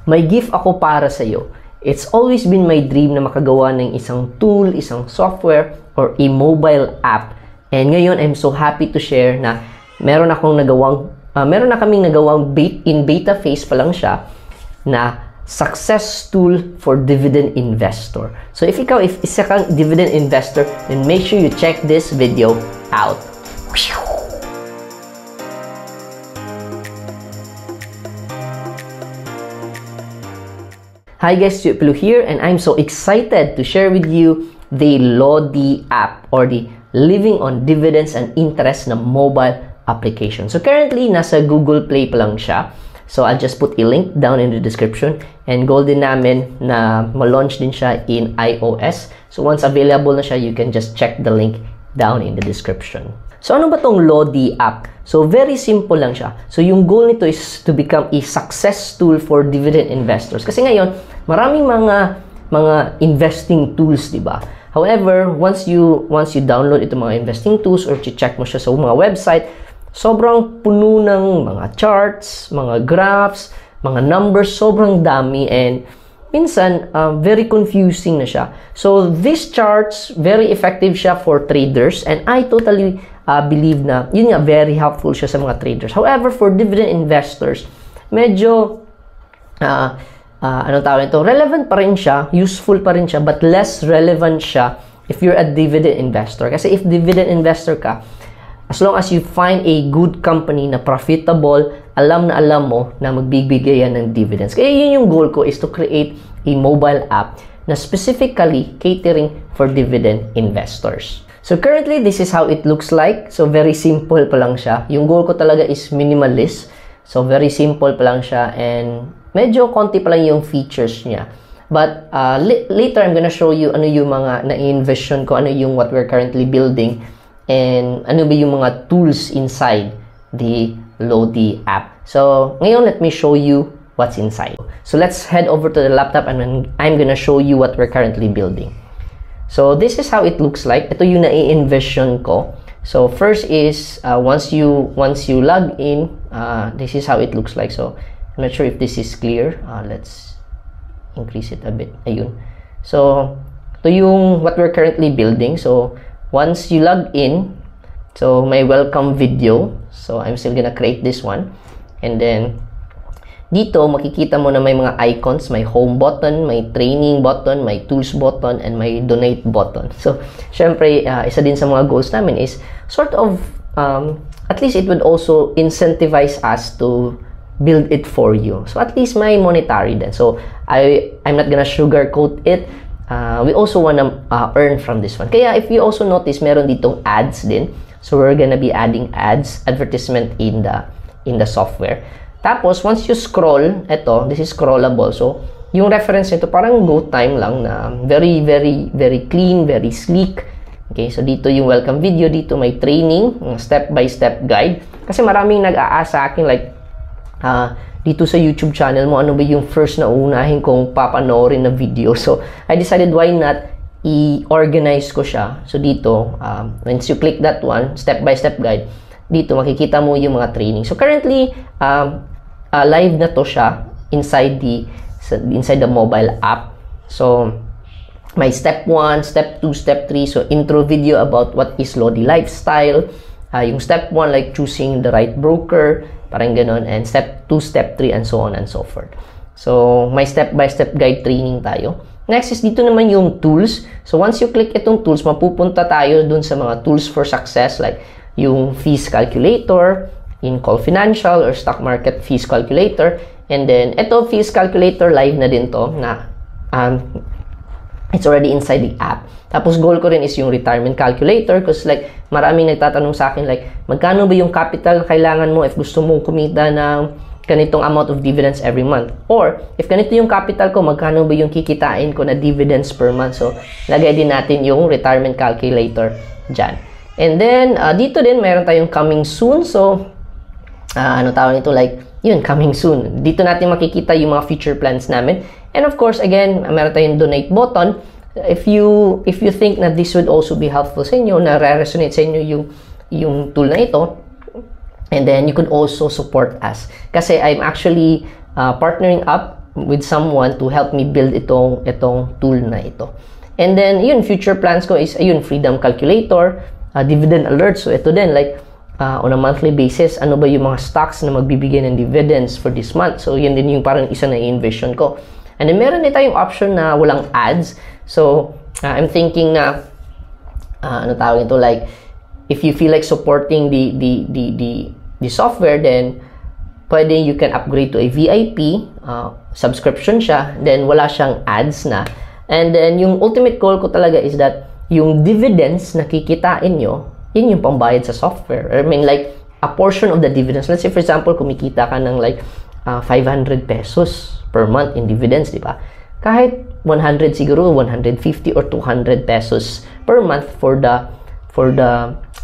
may gift ako para sa iyo. It's always been my dream na makagawa ng isang tool, isang software, or a mobile app. And ngayon, I'm so happy to share na meron na kaming nagawang in beta phase pa lang siya na success tool for dividend investor. So if isa kang dividend investor, then make sure you check this video out. Hi guys, Pelu here, and I'm so excited to share with you the Lodi app or the Living on Dividends and Interest na mobile application. So currently, nasa Google Play pa lang siya. So I'll just put a link down in the description, and goal din namin na ma-launch din siya in iOS. So once available na siya, you can just check the link down in the description. So ano ba tong Lodi app? So very simple lang siya. So yung goal nito is to become a success tool for dividend investors. Kasi ngayon, maraming mga investing tools, di ba? However, once you download itong mga investing tools or check mo siya sa mga website, sobrang puno ng mga charts, mga graphs, mga numbers, sobrang dami, and minsan very confusing na siya. So these charts, very effective siya for traders, and I totally believe na yun nga, very helpful siya sa mga traders. However, for dividend investors, medyo anong tawag ito? Relevant pa rin siya, useful pa rin siya, but less relevant siya if you're a dividend investor. Kasi if dividend investor ka, as long as you find a good company na profitable, alam mo na magbibigay yan ng dividends. Kaya yun yung goal ko, is to create a mobile app na specifically catering for dividend investors. So currently, this is how it looks like. So very simple pa lang siya. Yung goal ko talaga is minimalist. So very simple pa lang siya, and medyo konti pa lang yung features niya. But later, I'm gonna show you ano yung mga na-envision ko, ano yung what we're currently building, and ano ba yung mga tools inside the Lodi app. So ngayon, let me show you what's inside. So let's head over to the laptop, and I'm gonna show you what we're currently building. So this is how it looks like. Ito yung na-envision ko. So first is once you log in, this is how it looks like. So I'm not sure if this is clear. Let's increase it a bit. Ayun. So ito yung what we're currently building. So once you log in, so may welcome video. So I'm still gonna create this one, and then dito makikita mo na may mga icons, may home button, may training button, may tools button, and may donate button. So syempre, isa din sa mga goals namin is sort of at least it would also incentivize us to build it for you. So at least may monetary din. So I'm not gonna sugarcoat it. We also wanna earn from this one. Kaya if you also notice, meron ditong ads din. So we're gonna be adding ads, advertisement in the software. Tapos once you scroll, this is scrollable. So yung reference nito parang go time lang na very clean, very sleek. Okay, so dito yung welcome video, dito may training, step-by-step guide. Kasi maraming nag-aasa sa akin like dito sa YouTube channel mo, ano ba yung first na unahin kong papanoorin na video. So I decided why not i-organize ko siya. So dito, once you click that one, step-by-step guide, dito makikita mo yung mga training. So currently, live na to siya inside the mobile app. So may step 1, step 2, step 3. So intro video about what is Lodi lifestyle. Yung step 1 like choosing the right broker, parang ganon, and step 2, step 3, and so on and so forth. So may step-by-step guide training tayo. Next is dito naman yung tools. So once you click itong tools, mapupunta tayo dun sa mga tools for success like yung fees calculator, in-call financial or stock market fees calculator. And then ito fees calculator, live na din to na it's already inside the app. Tapos goal ko rin is yung retirement calculator, because like maraming nagtatanong sa akin like magkano ba yung capital na kailangan mo if gusto mong kumita ng ganitong amount of dividends every month, or if ganito yung capital ko, magkano ba yung kikitain ko na dividends per month. So lagay din natin yung retirement calculator dyan. And then dito din meron tayong coming soon. So ano tawag nito, like yun, coming soon. Dito natin makikita yung mga future plans namin. And of course, again, meron tayong donate button. If you think na this would also be helpful sa inyo, na re-resonate sa inyo yung tool na ito, and then you could also support us. Kasi I'm actually partnering up with someone to help me build itong tool na ito. And then, yun, future plans ko is, ayun, freedom calculator, dividend alert. So, ito din, like, on a monthly basis, ano ba yung mga stocks na magbibigay ng dividends for this month. So, yun din yung parang isa na i-envision ko. And then, meron din tayong option na walang ads. So, I'm thinking na, ano tawag ito, like, if you feel like supporting the software, then, pwede you can upgrade to a VIP, subscription siya, then wala siyang ads na. And then, yung ultimate goal ko talaga is that yung dividends na kikitain nyo, yun yung pambayad sa software. I mean, like, a portion of the dividends. Let's say, for example, kumikita ka ng like 500 pesos per month in dividends, di ba? Kahit 100 siguro, 150 or 200 pesos per month for the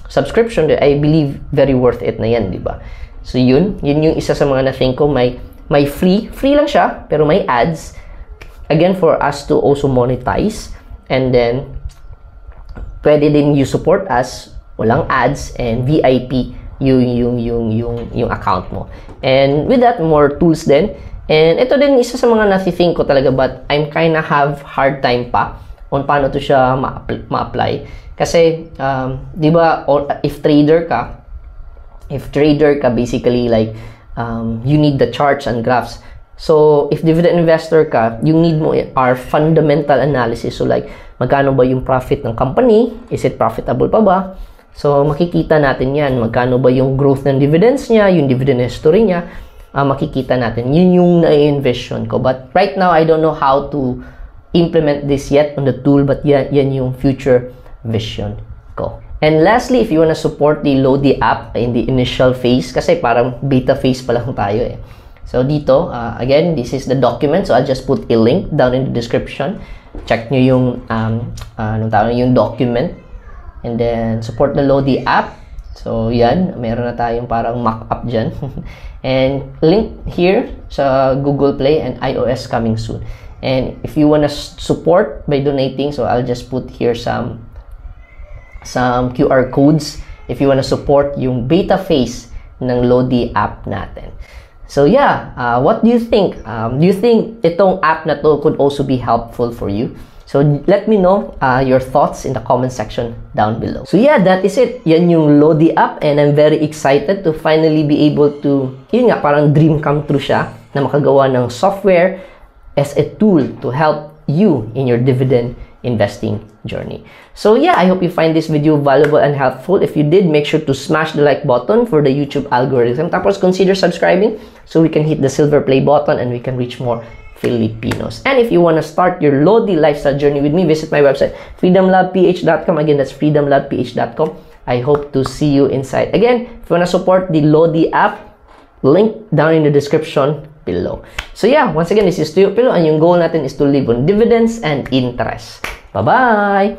subscription, I believe very worth it na yan, di ba? So, yun yung isa sa mga na-think ko. May free lang siya, pero may ads. Again, for us to also monetize. And then, pwede din you support us, walang ads, and VIP yung account mo. And with that, more tools din. And ito din isa sa mga nathi-think ko talaga, but I'm kinda have hard time pa on paano to siya ma-apply. Kasi, di ba, if trader ka, basically, like, you need the charts and graphs. So, if dividend investor ka, yung need mo are fundamental analysis. So, like, magkano ba yung profit ng company? Is it profitable pa ba? So, makikita natin yan. Magkano ba yung growth ng dividends niya, yung dividend history niya, makikita natin. Yun yung na-envision ko. But right now, I don't know how to implement this yet on the tool, but yan yung future vision ko. And lastly, if you wanna support the Lodi app in the initial phase, kasi parang beta phase pa lang tayo eh. So, dito, again, this is the document. So, I'll just put a link down in the description. Check nyo yung, yung document. And then, support the Lodi app. So, yan. Meron na tayong parang mock-up dyan. And link here sa Google Play and iOS coming soon. And if you wanna support by donating, so I'll just put here some QR codes if you wanna support yung beta phase ng Lodi app natin. So yeah, what do you think? Do you think itong app na to could also be helpful for you? So let me know your thoughts in the comment section down below. So yeah, that is it. Yan yung Lodi app, and I'm very excited to finally be able to, yun nga, parang dream come true siya na makagawa ng software as a tool to help you in your dividend investing journey. So yeah, I hope you find this video valuable and helpful. If you did, make sure to smash the like button for the YouTube algorithm. Tapos consider subscribing so we can hit the silver play button and we can reach more Filipinos. And if you want to start your Lodi lifestyle journey with me, visit my website, freedomlabph.com. Again, that's freedomlabph.com. I hope to see you inside. Again, if you want to support the Lodi app, link down in the description below. So yeah, once again, this is Tuyo Pilo, and yung goal natin is to live on dividends and interest. Bye-bye!